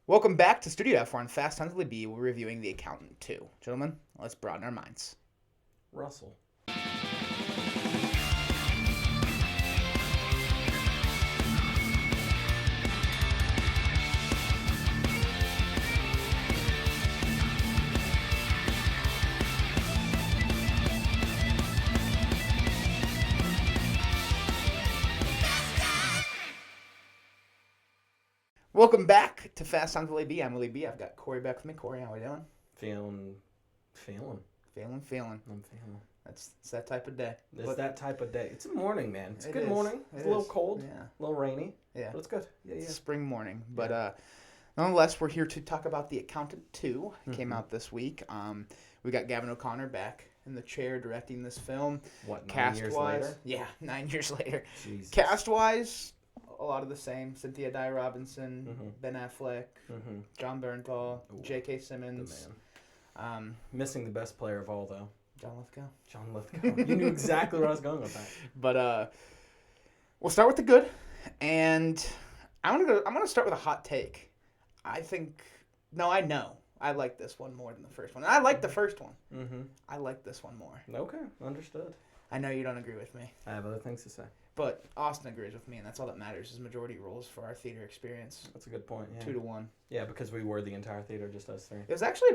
Welcome back to Studio F. We're on Fast Times at Willy B. We're reviewing The Accountant 2. Gentlemen, let's broaden our minds. Russell. Welcome back to Fast Times at Willy B. I'm Willy B. I've got Kory back with me. Kory, how are we doing? Feeling. Feeling. I'm feeling. It's that type of day. It's that type of day. It's a morning, man. It's a good is. morning. It's a little cold, Yeah. a little rainy. Yeah. But it's good. It's a spring morning. But nonetheless, we're here to talk about The Accountant 2. It came out this week. We got Gavin O'Connor back in the chair directing this film. What, 9 years later? Yeah, 9 years later. Jesus. Cast-wise, a lot of the same. Cynthia Addai-Robinson, Ben Affleck, Mm-hmm. John Bernthal, Ooh, J.K. The Simmons, man. Missing the best player of all, though. John Lithgow. John Lithgow. You knew exactly where I was going with that. But we'll start with the good, and I'm gonna start with a hot take. I know I like this one more than the first one. I like the first one. Mm-hmm. I like this one more. Okay, understood. I know you don't agree with me, I have other things to say. but Austin agrees with me, and that's all that matters is majority rules for our theater experience. That's a good point, yeah. 2-1. Yeah, because we were the entire theater, just us three. It was actually,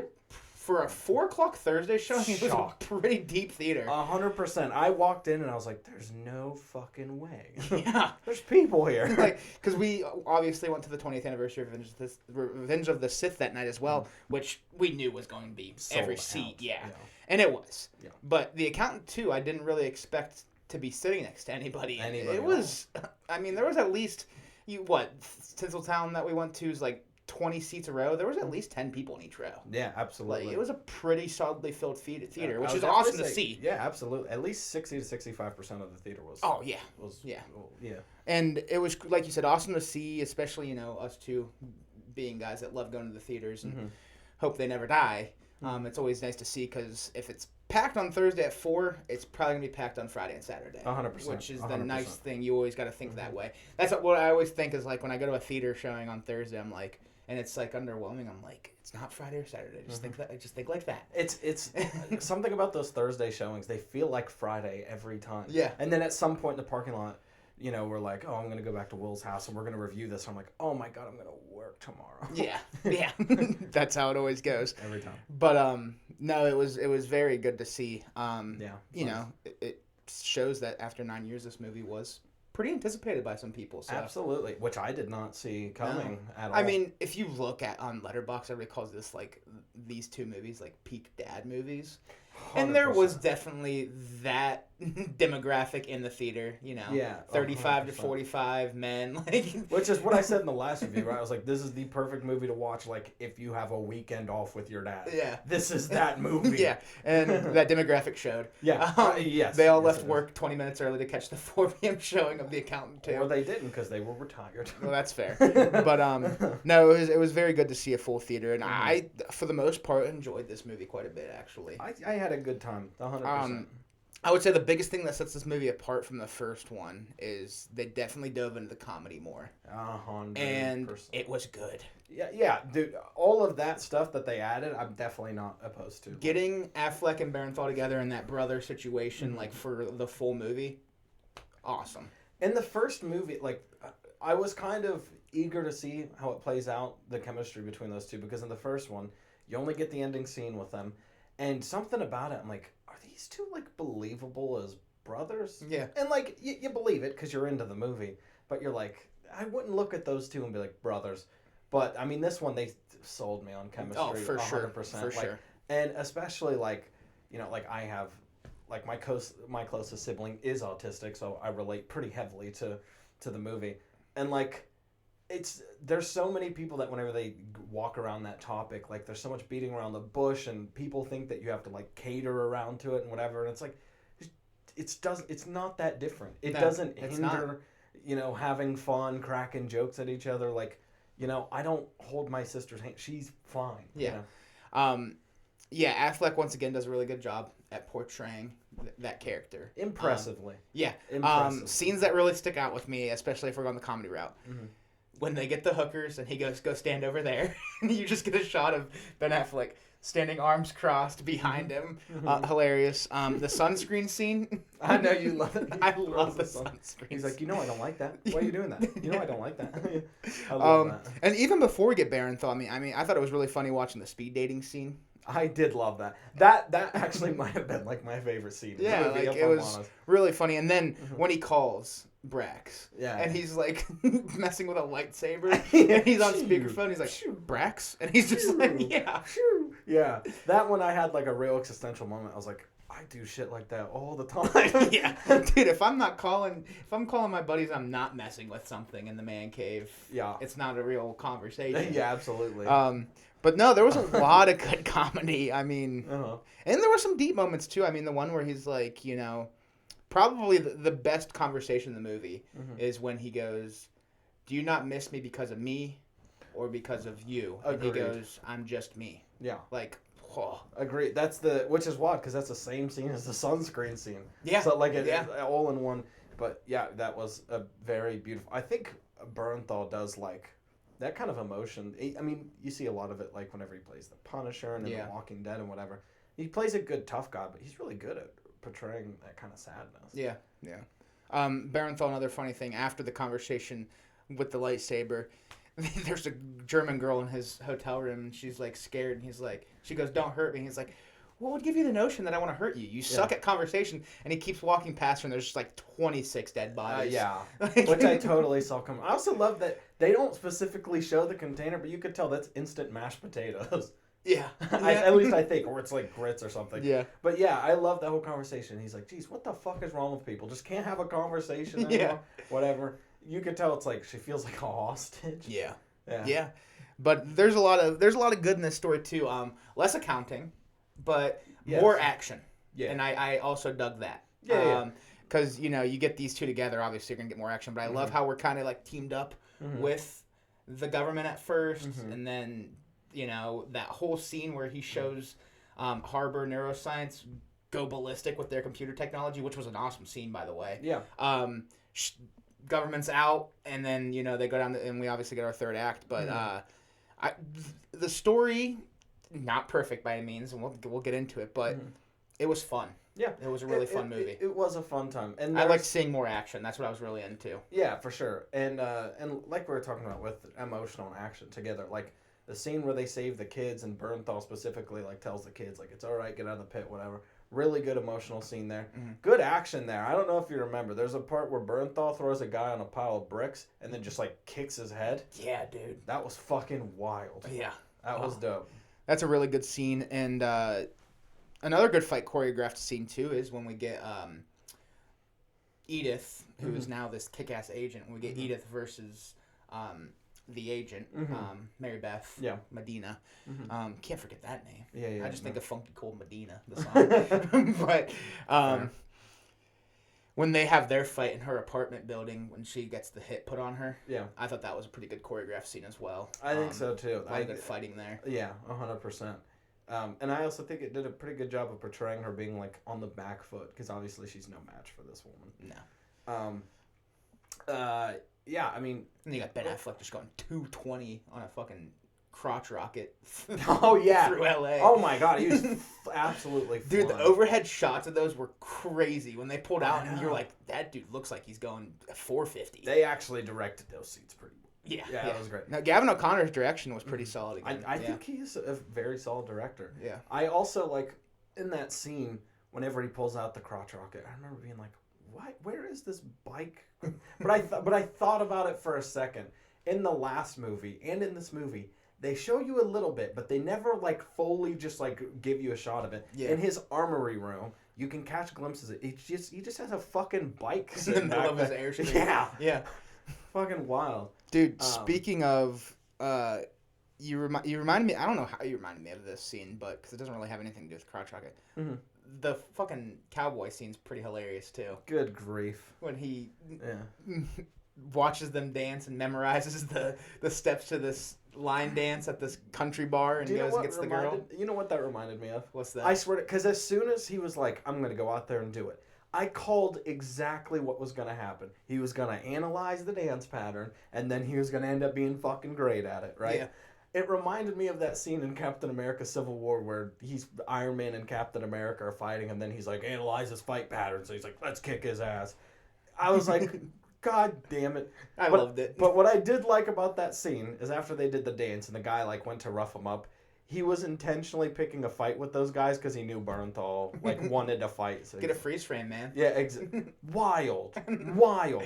for a 4 o'clock Thursday showing, it was a Shock. pretty deep theater. 100%. I walked in and I was like, there's no fucking way. Yeah. There's people here. Like, because we obviously went to the 20th anniversary of Revenge of the Sith that night as well, which we knew was going to be Sold every out. seat. Yeah. And it was. Yeah. But The Accountant 2, I didn't really expect to be sitting next to anybody. And Anybody it was, I mean, there was at least, Tinseltown that we went to is like 20 seats a row. There was at least 10 people in each row. Yeah, absolutely. Like, it was a pretty solidly filled theater, I which would is awesome to definitely say- see. Yeah, absolutely. At least 60 to 65% of the theater was. Oh, yeah. Yeah. And it was, like you said, awesome to see, especially, us two being guys that love going to the theaters and hope they never die. It's always nice to see because if it's packed on Thursday at 4, it's probably going to be packed on Friday and Saturday. 100%. Which is the 100%. nice thing. You always got to think that way. That's what I always think is like when I go to a theater showing on Thursday, I'm like, and it's like underwhelming, I'm like, it's not Friday or Saturday. Just think like that. It's something about those Thursday showings. They feel like Friday every time. Yeah. And then at some point in the parking lot, we're like, oh, I'm going to go back to Will's house and we're going to review this. I'm like, oh my God, I'm going to work tomorrow. Yeah. That's how it always goes. Every time. But no, it was very good to see. Yeah. It shows that after 9 years, this movie was pretty anticipated by some people. So. Absolutely, which I did not see coming at all. I mean, if you look at on Letterboxd, everybody calls this like these two movies like peak dad movies. 100%. And there was definitely that demographic in the theater, Yeah, 35 to 100%. 45 men, like Which is what I said in the last review, right? I was like, this is the perfect movie to watch, like, if you have a weekend off with your dad. Yeah. This is that movie. Yeah, and that demographic showed. Yeah. Yes. They all Yes, left it work 20 minutes early to catch the 4 p.m. showing of The Accountant is. 2. Or they didn't because they were retired. Well, that's fair. But no, it was very good to see a full theater, and I, for the most part, enjoyed this movie quite a bit, actually. I had a good time, 100%. I would say the biggest thing that sets this movie apart from the first one is they definitely dove into the comedy more. 100%. And it was good. Yeah, dude, all of that stuff that they added, I'm definitely not opposed to. Getting Affleck and Bernthal together in that brother situation, like, for the full movie, awesome. In the first movie, like, I was kind of eager to see how it plays out, the chemistry between those two, because in the first one, you only get the ending scene with them, and something about it, I'm like, are these two, like, believable as brothers? Yeah. And, like, you believe it because you're into the movie, but you're like, I wouldn't look at those two and be like, brothers. But, I mean, this one, they sold me on chemistry. Oh, for 100%. sure. For sure. And especially, like, like, I have, like, my closest sibling is autistic, so I relate pretty heavily to the movie. And, like, there's so many people that whenever they walk around that topic, like, there's so much beating around the bush, and people think that you have to, like, cater around to it and whatever, and it's like, it's not that different. It doesn't hinder, having fun, cracking jokes at each other. Like, I don't hold my sister's hand. She's fine. Yeah. Yeah, Affleck once again does a really good job at portraying that character. Impressively. Yeah. Impressively. Scenes that really stick out with me, especially if we're going the comedy route. Mm-hmm. when they get the hookers and he goes, go stand over there, and you just get a shot of Ben Affleck standing arms crossed behind him. Hilarious. The sunscreen scene. I know you love it. I love the sunscreen. He's like, I don't like that. Why are you doing that? I don't like that. I love that. And even before we get Barenthal, I thought it was really funny watching the speed dating scene. I did love that. That actually might have been like my favorite scene. Yeah, like it was really funny. And then when he calls Brax, yeah, and he's like messing with a lightsaber, and he's on speakerphone. He's like, Brax, and he's just like, yeah. That one I had like a real existential moment. I was like, I do shit like that all the time. Yeah, dude. If I'm calling my buddies, I'm not messing with something in the man cave. Yeah, it's not a real conversation. Yeah, absolutely. But no, there was a lot of good comedy. And there were some deep moments too. The one where he's like, probably the best conversation in the movie is when he goes, "Do you not miss me because of me, or because of you?" Agreed. And he goes, "I'm just me." Yeah. Like, oh. Agreed. Which is wild because that's the same scene as the sunscreen scene. Yeah. So like it all in one. But yeah, that was a very beautiful. I think Bernthal does like that kind of emotion. You see a lot of it like whenever he plays the Punisher and in The Walking Dead and whatever. He plays a good tough guy, but he's really good at portraying that kind of sadness. Yeah, yeah. Barenthal, another funny thing, after the conversation with the lightsaber, there's a German girl in his hotel room, and she's like scared, and she goes, "Don't hurt me." And he's like, what would give you the notion that I want to hurt you? You suck at conversation. And he keeps walking past her, and there's just like 26 dead bodies. Yeah, which I totally saw come. I also love that they don't specifically show the container, but you could tell that's instant mashed potatoes. Yeah. At least I think, or it's like grits or something. Yeah. But yeah, I love that whole conversation. He's like, geez, what the fuck is wrong with people? Just can't have a conversation anymore? Yeah. Whatever. You could tell it's like she feels like a hostage. Yeah. Yeah. Yeah. But there's a lot of good in this story too. Less accounting, but more action. Yeah. And I also dug that. Yeah. Because, you get these two together, obviously you're going to get more action. But I love how we're kind of like teamed up with the government at first. And then, that whole scene where he shows Harbor Neuroscience go ballistic with their computer technology, which was an awesome scene, by the way. Yeah. Government's out, and then, they go down, and we obviously get our third act. But the story, not perfect by any means, and we'll get into it, but it was fun. Yeah. It was a really fun movie. It was a fun time. And I liked seeing more action. That's what I was really into. Yeah, for sure. And like we were talking about with emotional and action together, like the scene where they save the kids and Bernthal specifically like tells the kids like, it's all right, get out of the pit, whatever. Really good emotional scene there. Good action there. I don't know if you remember. There's a part where Bernthal throws a guy on a pile of bricks and then just like kicks his head. Yeah, dude. That was fucking wild. Yeah. That was dope. That's a really good scene. And another good fight choreographed scene too is when we get Edith, who is now this kick-ass agent. We get Edith versus the agent, Mary Beth Medina. Can't forget that name. Yeah. I just think of Funky Cold Medina, the song. But when they have their fight in her apartment building, when she gets the hit put on her, I thought that was a pretty good choreographed scene as well. I think so too. A lot of good fighting there. Yeah, 100%. And I also think it did a pretty good job of portraying her being like on the back foot, because obviously she's no match for this woman. No. Yeah, I mean... And you got Ben Affleck just going 220 on a fucking crotch rocket through LA. Oh my god, he was absolutely flying. Dude, the overhead shots of those were crazy when they pulled out, and you're like, that dude looks like he's going 450. They actually directed those scenes pretty well. Yeah, that was great. Now, Gavin O'Connor's direction was pretty solid again. I think he's a very solid director. Yeah. I also, like, in that scene, whenever he pulls out the crotch rocket, I remember being like, what? Where is this bike? But I thought about it for a second. In the last movie and in this movie, they show you a little bit, but they never like fully just like give you a shot of it. Yeah. In his armory room, you can catch glimpses of it. He just has a fucking bike in the middle of his airstream. Yeah. Fucking wild. Dude, speaking of you reminded me, I don't know how you reminded me of this scene, but because it doesn't really have anything to do with crotch rocket. The fucking cowboy scene's pretty hilarious too. Good grief. When he watches them dance and memorizes the steps to this line dance at this country bar and goes and gets the girl. You know what that reminded me of? What's that? I swear to, because as soon as he was like, I'm going to go out there and do it, I called exactly what was going to happen. He was going to analyze the dance pattern, and then he was going to end up being fucking great at it, right? Yeah. It reminded me of that scene in Captain America Civil War where Iron Man and Captain America are fighting, and then he's like, analyze his fight pattern. So he's like, let's kick his ass. I was like, God damn it. I loved it. But what I did like about that scene is after they did the dance and the guy like went to rough him up, he was intentionally picking a fight with those guys because he knew Bernthal wanted to fight. So get a freeze frame, man. Yeah, wild.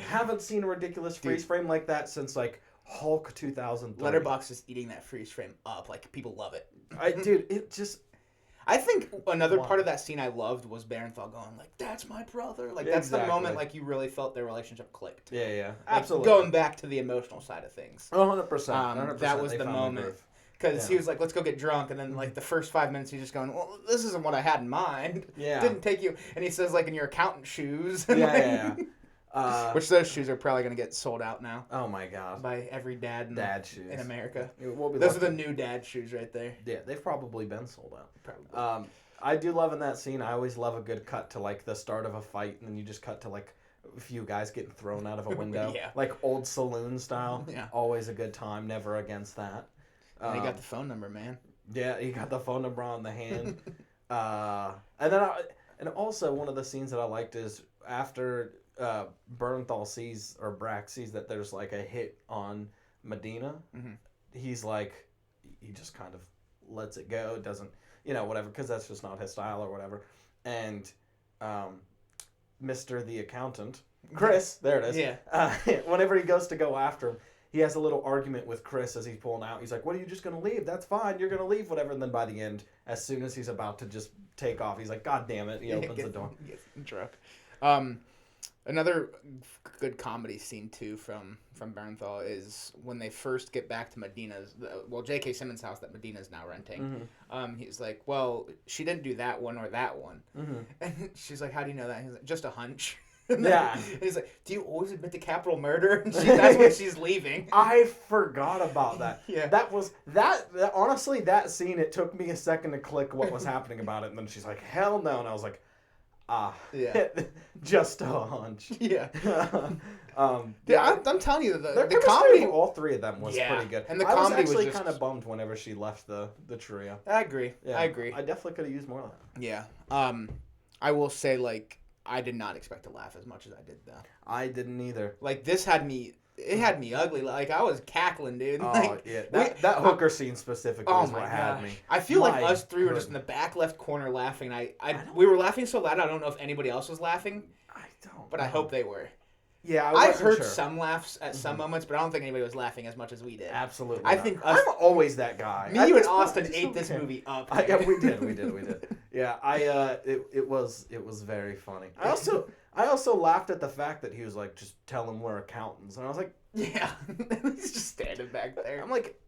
Haven't seen a ridiculous freeze frame like that since like Hulk 2003. Letterboxd is eating that freeze frame up. Like, people love it. It just... I think another part of that scene I loved was Bernthal going like, "That's my brother." Like, that's the moment like you really felt their relationship clicked. Yeah, like, absolutely. Going back to the emotional side of things. 100%. That was the moment. Because he was like, let's go get drunk. And then, like, the first 5 minutes, he's just going, well, this isn't what I had in mind. Yeah. Didn't take you. And he says, like, in your accountant shoes. Yeah. Which those shoes are probably going to get sold out now. Oh, my God. By every dad shoes in America. We'll those are the new dad shoes right there. Yeah, they've probably been sold out. Probably. I do love in that scene, I always love a good cut to, like, the start of a fight. And then you just cut to, like, a few guys getting thrown out of a window. Yeah. Like, old saloon style. Yeah. Always a good time. Never against that. And he got the phone number, man. Yeah, he got the phone number on the hand. And also one of the scenes that I liked is after Bernthal sees, or Brack sees that there's like a hit on Medina, he's like, he just kind of lets it go. Doesn't, whatever, because that's just not his style or whatever. And Mr. the Accountant, Chris, there it is. Yeah. Whenever he goes to go after him, he has a little argument with Chris as he's pulling out. He's like, what, are you just going to leave? That's fine. You're going to leave, whatever. And then by the end, as soon as he's about to just take off, he's like, God damn it. He opens the door. Gets drunk. Another good comedy scene, too, from Bernthal is when they first get back to Medina's, J.K. Simmons' house that Medina's now renting. He's like, well, she didn't do that one or that one. And she's like, how do you know that? He's like, just a hunch. Yeah. And he's like, do you always admit to capital murder? And that's when she's leaving. I forgot about that. Yeah. That was, honestly, that scene, it took me a second to click what was happening about it. And then she's like, hell no. And I was like, yeah. Just a hunch. Yeah. I'm telling you, the comedy of all three of them was pretty good. And the comedy I was actually just kind of bummed whenever she left the trio. I agree. Yeah. I agree. I definitely could have used more of that. Yeah. I will say, like, I did not expect to laugh as much as I did, though. I didn't either. Like, this had me ugly. Like, I was cackling, dude. Like, yeah. That hooker scene specifically is what had me. I feel like us three were just in the back left corner laughing. We were laughing so loud, I don't know if anybody else was laughing. I don't. But I hope they were. Yeah, I heard some laughs at some moments, but I don't think anybody was laughing as much as we did. Absolutely. I think I'm always that guy. Me, you, and Austin ate this movie up. Yeah, we did. Yeah, it was very funny. I also laughed at the fact that he was like, just tell him we're accountants, and I was like, yeah, he's just standing back there. I'm like,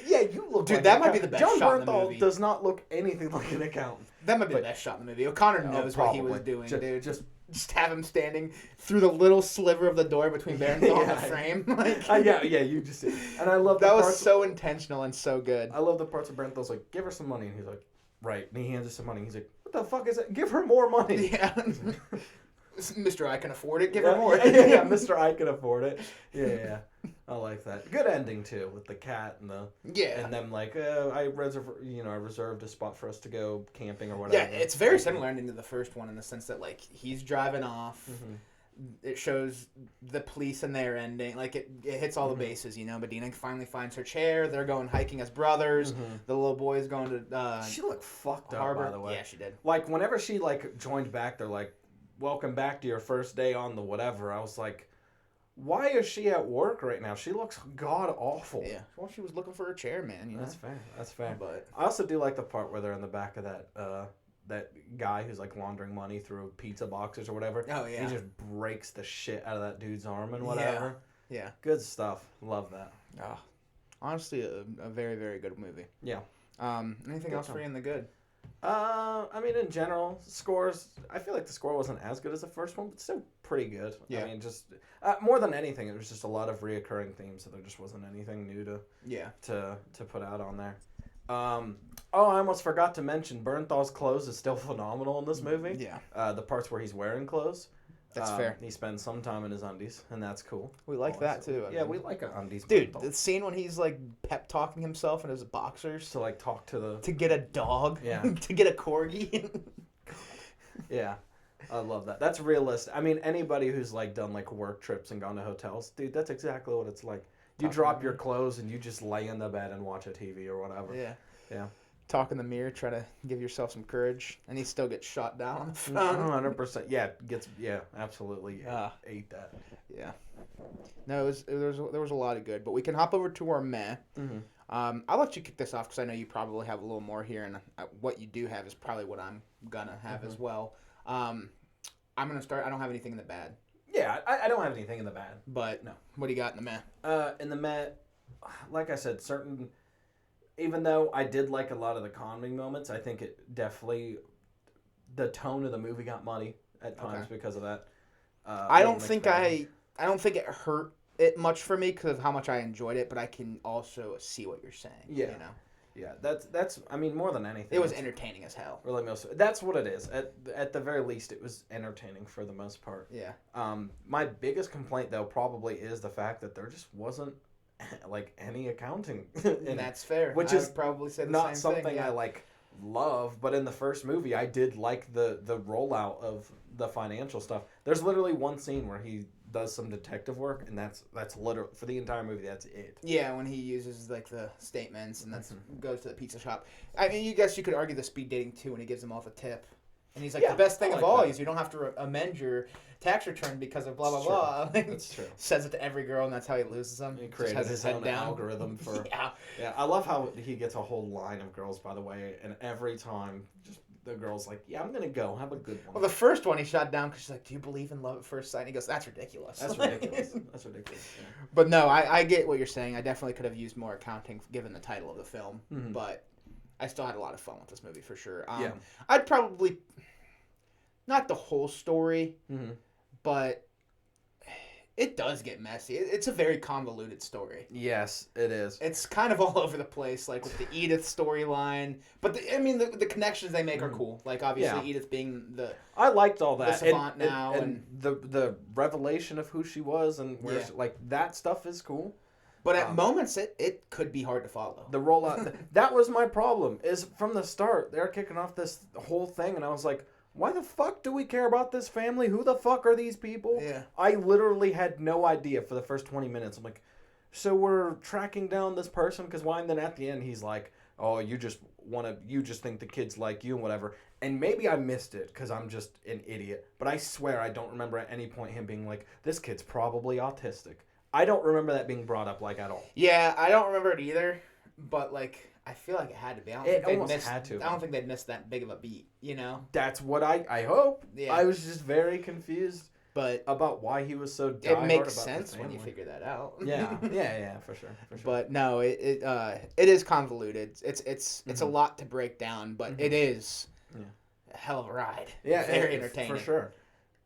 yeah, you look. Dude, like that might be the best John shot in the Bernthal movie. Does not look anything like an accountant. That might be the best shot in the movie. O'Connor knows what he was doing, dude. Just have him standing through the little sliver of the door between Bernthal and the frame. Like, yeah, you just. And I love that was so intentional and so good. I love the parts of Bernthal's like, give her some money, and he's like, right, and he hands her some money. He's like, what the fuck is it? Give her more money. Yeah. Mr. I can afford it. Give her more. Yeah, Mr. I can afford it. Yeah. I like that. Good ending too, with the cat and the and them like I reserved a spot for us to go camping or whatever. Yeah, it's very similar ending to the first one in the sense that like he's driving off. It shows the police and their ending. Like it hits all the bases, Medina finally finds her chair. They're going hiking as brothers. The little boy's going to. She looked fucked harbor. Up, by the way. Yeah, she did. Like whenever she like joined back, they're like, "Welcome back to your first day on the whatever." I was like, why is she at work right now? She looks god awful. Yeah. Well, she was looking for her chair, man. That's fair. But I I also do like the part where they're in the back of that guy who's like laundering money through pizza boxes or whatever. Oh yeah. He just breaks the shit out of that dude's arm and whatever. Yeah. Good stuff. Love that. Oh, honestly, a very, very good movie. Yeah. Anything else for you in the good? I mean, in general, scores. I feel like the score wasn't as good as the first one, but still pretty good. Yeah. I mean, just more than anything, it was just a lot of reoccurring themes, so there just wasn't anything new to put out on there. Oh, I almost forgot to mention Bernthal's clothes is still phenomenal in this movie. Yeah, The parts where he's wearing clothes. that's fair. He spends some time in his undies, and that's cool. We like that too. Yeah, we like an undies. Dude, Bernthael. the scene when he's like pep talking himself in his boxers To like talk to the. to get a dog, Yeah. to get a corgi. Yeah, I love that. That's realistic. I mean, anybody who's like done like work trips and gone to hotels, dude, that's exactly what it's like. You drop your clothes and you just lay in the bed and watch a TV or whatever. Yeah. Yeah. Talk in the mirror, try to give yourself some courage, and he still gets shot down on the phone. 100%. Yeah, absolutely. Ate that. Yeah. No, there was a lot of good, but we can hop over to our meh. Mm-hmm. I'll let you kick this off because I know you probably have a little more here, and what you do have is probably what I'm gonna have as well. I'm gonna start. I don't have anything in the bad. Yeah, I don't have anything in the bad. But No. What do you got in the meh? In the Met, like I said, even though I did like a lot of the calming moments, I think it definitely, the tone of the movie got muddy at times because of that. I don't think it hurt it much for me because of how much I enjoyed it, but I can also see what you're saying. Yeah. You know? Yeah, that's. I mean, more than anything, It was entertaining as hell. really that's what it is. At the very least, it was entertaining for the most part. Yeah. My biggest complaint though probably is the fact that there just wasn't like any accounting. And that's fair. Which I is would probably say the not same something thing, yeah. I like love, but in the first movie I did like the rollout of the financial stuff. There's literally one scene where he does some detective work, and that's literally for the entire movie. That's it. Yeah, when he uses like the statements and that's goes to the pizza shop. I mean, you could argue the speed dating too when he gives them all the tip, and he's like, Yeah, the best thing I of like all that. is you don't have to amend your tax return because of blah blah It's blah. That's true. Says it to every girl, and that's how he loses them. He Just created has his head own algorithm for. Yeah. Yeah, I love how he gets a whole line of girls, by the way, and every time, just the girl's like, "Yeah, I'm gonna go. Have a good one." Well, the first one he shot down because she's like, "Do you believe in love at first sight?" And he goes, "That's ridiculous." That's ridiculous. That's ridiculous. Yeah. But no, I get what you're saying. I definitely could have used more accounting given the title of the film, Mhm. but I still had a lot of fun with this movie for sure. Yeah. I'd probably not the whole story, Mm-hmm. but it does get messy. It's a very convoluted story. Yes, it is. It's kind of all over the place, like with the Edith storyline. But the connections they make are cool. Like obviously Yeah. Edith being the I liked all that. savant now, and the revelation of who she was and where Yeah. like that stuff is cool. but at moments it could be hard to follow. The rollout that was my problem. Is from the start they're kicking off this whole thing, and I was like, why the fuck do we care about this family? Who the fuck are these people? Yeah. I literally had no idea for the first 20 minutes. I'm like, so we're tracking down this person? Because why? And then at the end, he's like, oh, you just think the kids like you and whatever. And maybe I missed it because I'm just an idiot. But I swear I don't remember at any point him being like, this kid's probably autistic. I don't remember that being brought up like at all. Yeah, I don't remember it either, but like I feel like it had to be. It almost had to. I don't think they'd missed that big of a beat, you know. That's what I hope. Yeah. I was just very confused But about why he was so diehard it makes about sense the when you family. figure that out. Yeah, for sure. But no, it is convoluted. It's a lot to break down, but it is a hell of a ride. Yeah, very entertaining for sure.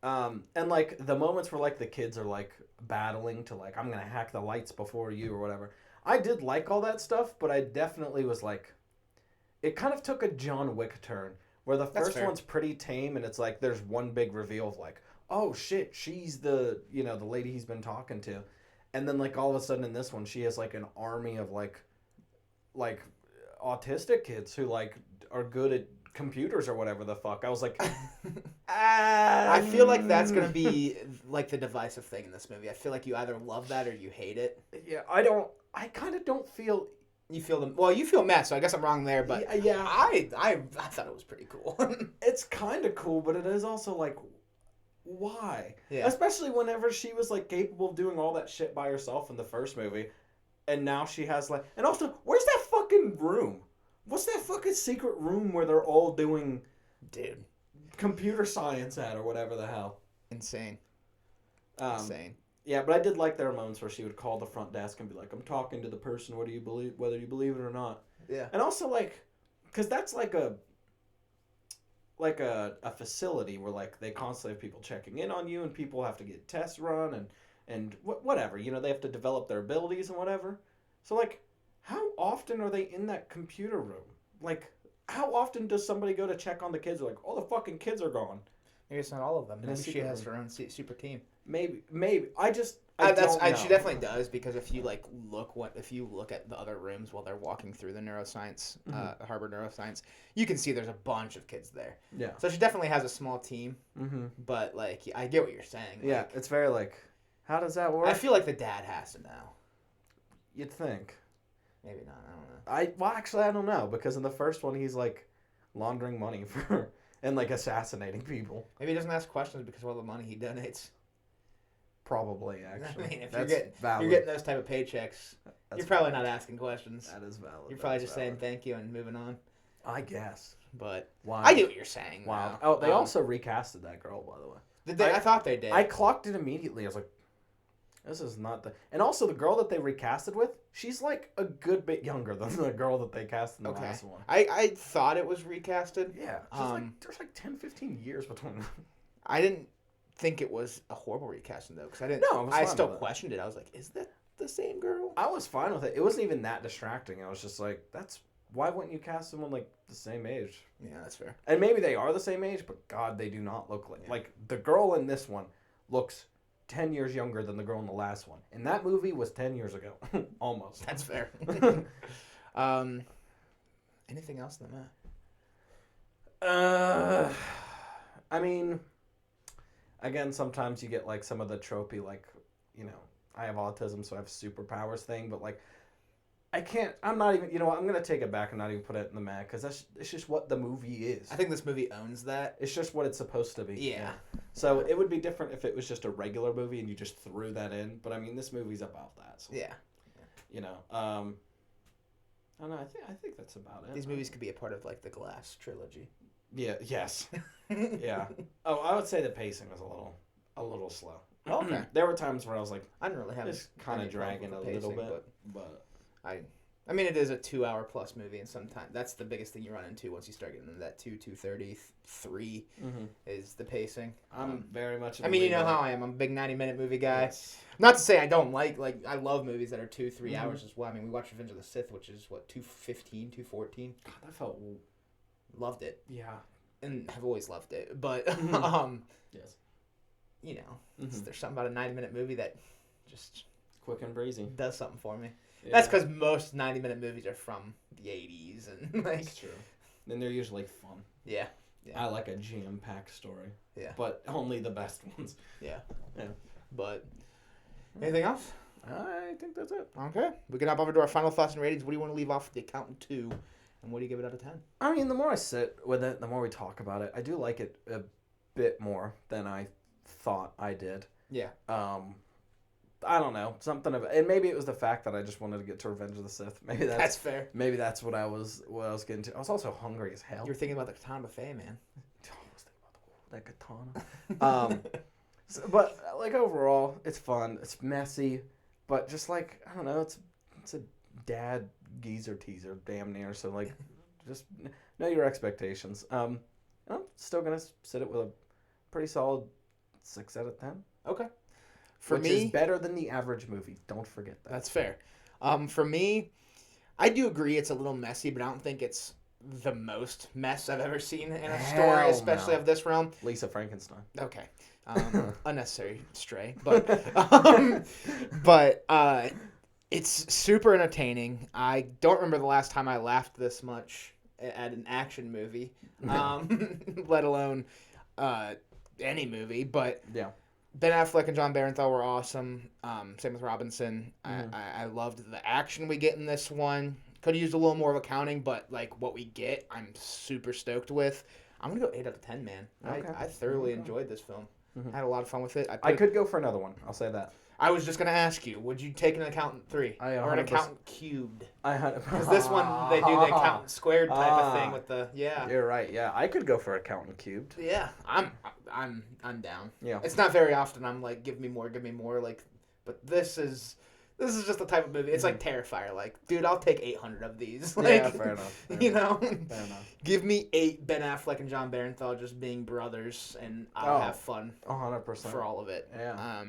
And like the moments where like the kids are like battling to like, I'm gonna hack the lights before you or whatever. I did like all that stuff, but I definitely was like, it kind of took a John Wick turn where the That's first fair. one's pretty tame and it's like there's one big reveal of like, oh shit, she's the the lady he's been talking to, and then like all of a sudden in this one she has like an army of like autistic kids who like are good at computers or whatever the fuck. I was like, I feel like that's gonna be like the divisive thing in this movie. I feel like you either love that or you hate it. yeah, I kind of don't feel. You feel mad, so I guess I'm wrong there. But Yeah. I thought it was pretty cool. It's kind of cool, but it is also like, why? Yeah. Especially whenever she was like capable of doing all that shit by herself in the first movie, and now she has like, and also, where's that fucking room? What's that fucking secret room where they're all doing, Dude, computer science at or whatever the hell? insane. Insane. Yeah, but I did like there were moments where she would call the front desk and be like, "I'm talking to the person. Whether you believe it or not." Yeah. And also like, because that's like a facility where like they constantly have people checking in on you and people have to get tests run and whatever, they have to develop their abilities and whatever. So like, how often are they in that computer room? Like, how often does somebody go to check on the kids? They're like, all the fucking kids are gone. Maybe it's not all of them. In a Maybe she secret has room. her own super team. Maybe. I don't She know. definitely does, because if you look at the other rooms while they're walking through the neuroscience, Harvard neuroscience, you can see there's a bunch of kids there. Yeah. So she definitely has a small team. Mm-hmm. But like, I get what you're saying. Yeah, Like, it's very like, how does that work? I feel like the dad has to know. You'd think. Maybe not. I don't know. Well, actually, I don't know, because in the first one he's like laundering money for and like assassinating people. Maybe he doesn't ask questions because of all the money he donates. Probably, actually. I mean, if That's you're getting those type of paychecks, That's you're probably valid. not asking questions. That is valid. You're probably That is just saying valid. thank you and moving on. I guess. But Wow. I get what you're saying. Wow. Though. Oh, they also recasted that girl, by the way. Did they? I thought they did. I clocked it immediately. I was like, this is not the... And also, the girl that they recasted with, she's like a good bit younger than the girl that they cast in the last one. I thought it was recasted. Yeah. There's like 10, 15 years between them. I didn't think it was a horrible recasting, though, because I didn't... No, I still questioned it. I was like, is that the same girl? I was fine with it. It wasn't even that distracting. I was just like, why wouldn't you cast someone like the same age? Yeah, that's fair. And maybe they are the same age, but God, they do not look like... Yeah. Like, the girl in this one looks 10 years younger than the girl in the last one. And that movie was 10 years ago. Almost. That's fair. Anything else than that? I mean, again, sometimes you get, like, some of the tropey, like, you know, I have autism, so I have superpowers thing, but, like, I'm not even, you know what, I'm going to take it back and not even put it in the mag, because it's just what the movie is. I think this movie owns that. It's just what it's supposed to be. Yeah. So it would be different if it was just a regular movie and you just threw that in, but I mean, this movie's about that. So, yeah. You know, I don't know, I think that's about it. These movies could be a part of, like, the Glass trilogy. Yeah, yes. Yeah. Oh, I would say the pacing was a little slow. Okay. There were times where I was like, I didn't really have it's kind of dragging a little bit, but I mean, it is a 2-hour plus movie, and sometimes that's the biggest thing you run into once you start getting into that 2:30, 3 is the pacing. I'm very much. I mean, you know how I am. I'm a big 90-minute movie guy. Yes. Not to say I don't like I love movies that are 2-3 hours as well. I mean, we watched Revenge of the Sith, which is what 2:15, 2:14. God, that felt. Loved it. Yeah. And have always loved it, but yes. You know, there's something about a 90-minute movie that just quick and breezy does something for me. Yeah. That's because most 90-minute movies are from the 80s, and like. That's true. And they're usually fun. Yeah. I like a jam-packed story. Yeah. But only the best ones. Yeah. Yeah. But anything else? I think that's it. Okay. We can hop over to our final thoughts and ratings. What do you want to leave off with The Accountant 2? And what do you give it out of 10? I mean, the more I sit with it, the more we talk about it, I do like it a bit more than I thought I did. Yeah. I don't know, and maybe it was the fact that I just wanted to get to Revenge of the Sith. Maybe that's fair. Maybe that's what I was getting to. I was also hungry as hell. You were thinking about the Katana Buffet, man. I was thinking about that katana. But like overall, it's fun. It's messy, but just like I don't know, it's a dad geezer teaser, damn near. So like, just know your expectations. I'm still gonna sit it with a pretty solid 6 out of 10. Okay. Which is better than the average movie. Don't forget that. That's fair. For me, I do agree it's a little messy, but I don't think it's the most mess I've ever seen in a story, especially of this realm. Lisa Frankenstein. Okay. Unnecessary stray. But it's super entertaining. I don't remember the last time I laughed this much at an action movie, let alone any movie. But yeah. Ben Affleck and John Barenthal were awesome. Same with Robinson. I loved the action we get in this one. Could have used a little more of accounting, but like what we get, I'm super stoked with. I'm gonna go 8 out of 10, man. Okay. I thoroughly enjoyed this film. I had a lot of fun with it. I could go for another one. I'll say that. I was just gonna ask you, would you take an Accountant 3 or an Accountant Cubed? Because this one they do the Accountant Squared type of thing with the You're right. Yeah, I could go for Accountant Cubed. Yeah, I'm down. Yeah, it's not very often I'm like give me more. Like, but this is just the type of movie. It's like Terrifier. Like, dude, I'll take 800 of these. Like, yeah, fair enough. You know, fair enough. Give me 8 Ben Affleck and John Barenthal just being brothers, and I'll have fun. 100% for all of it. Yeah.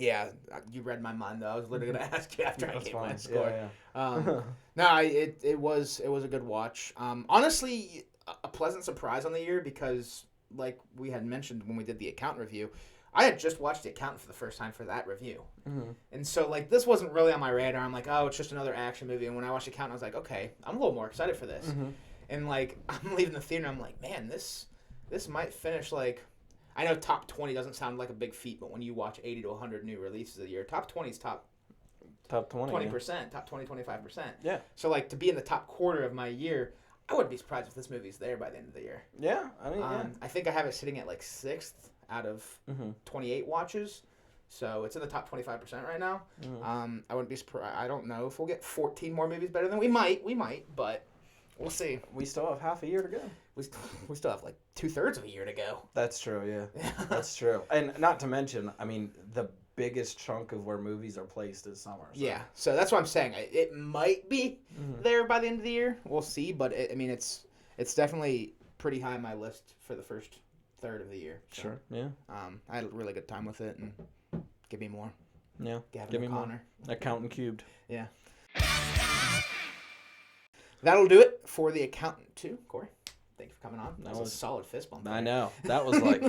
Yeah, you read my mind though. I was literally gonna ask you after I gave my fine. score. Yeah. No, it was a good watch. Honestly, a pleasant surprise on the year because, like we had mentioned when we did the Accountant review, I had just watched the Accountant for the first time for that review, and so like this wasn't really on my radar. I'm like, oh, it's just another action movie. And when I watched the Accountant, I was like, okay, I'm a little more excited for this. And like I'm leaving the theater, and I'm like, man, this might finish like. I know top 20 doesn't sound like a big feat, but when you watch 80 to 100 new releases a year, top 20 is top 20, 20%, yeah. Top 20, 25%. Yeah. So, like, to be in the top quarter of my year, I wouldn't be surprised if this movie's there by the end of the year. Yeah, I mean, I think I have it sitting at, like, 6th out of 28 watches. So, it's in the top 25% right now. I wouldn't be surprised. I don't know if we'll get 14 more movies better than we might, but we'll see. We still have half a year to go. We still have like 2/3 of a year to go. That's true, yeah. That's true. And not to mention, I mean, the biggest chunk of where movies are placed is summer. So. Yeah, so that's what I'm saying. It might be there by the end of the year. We'll see, but it's definitely pretty high on my list for the first third of the year. So, sure, yeah. I had a really good time with it, and give me more. Yeah, Gavin give me O'Connor. more. Accountant cubed. Yeah. That'll do it for the Accountant 2, Kory. Thank you for coming on. That was a solid fist bump. I know. That was like,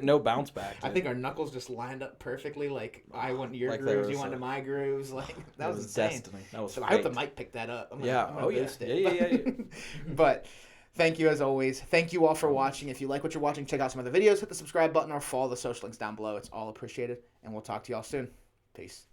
no bounce back. I think our knuckles just lined up perfectly. Like, I went to your like grooves, you went to my grooves. Like, that was insane. Destiny. That was so fate. I hope the mic picked that up. I'm gonna boost it. Yeah. But thank you as always. Thank you all for watching. If you like what you're watching, check out some other videos. Hit the subscribe button or follow the social links down below. It's all appreciated. And we'll talk to y'all soon. Peace.